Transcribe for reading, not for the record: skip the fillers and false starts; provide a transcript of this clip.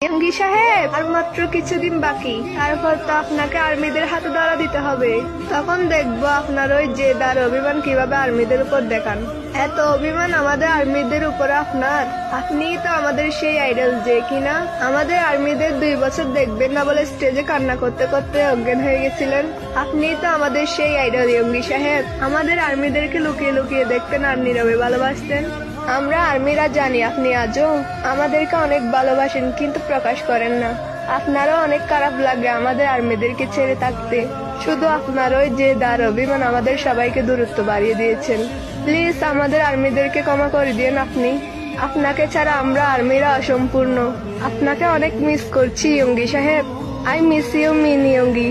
Yoongi সাহেব, আর মাত্র কিছুদিন বাকি, তারপর তো আপনাকে আর্মিদের হাতে ধরা দিতে হবে। তখন দেখবো আপনার ওই জেদ আর অভিমান কিভাবে আর্মিদের উপর দেখান। এত অভিমান আমাদের আর্মিদের উপরে আপনার? আপনিই তো আমাদের সেই আইডল যে কিনা আমাদের আর্মিদের 2 বছর দেখবেন না বলে স্টেজে কান্না করতে করতে অজ্ঞান হয়ে গেছিলেন। আপনিই তো আমাদের সেই আইডল ইয়ঙ্গি সাহেব। আমাদের আর্মিদেরকে লুকিয়ে লুকিয়ে দেখতেন আর নীরবে ভালোবাসতেন। আমরা আর্মিরা জানি আপনি আজও আমাদেরকে অনেক ভালোবাসেন, কিন্তু প্রকাশ করেন না। আপনারও অনেক খারাপ লাগে আমাদের আর্মিদেরকে ছেড়ে থাকতে। শুধু আপনার ওই যে দার অভিমান আমাদের সবাইকে দূরত্ব বাড়িয়ে দিয়েছেন। প্লিজ আমাদের আর্মিদেরকে ক্ষমা করে দিন আপনি। আপনাকে ছাড়া আমরা আর্মিরা অসম্পূর্ণ। আপনাকে অনেক মিস করছি ইয়ঙ্গি সাহেব। I miss you mean Yoongi.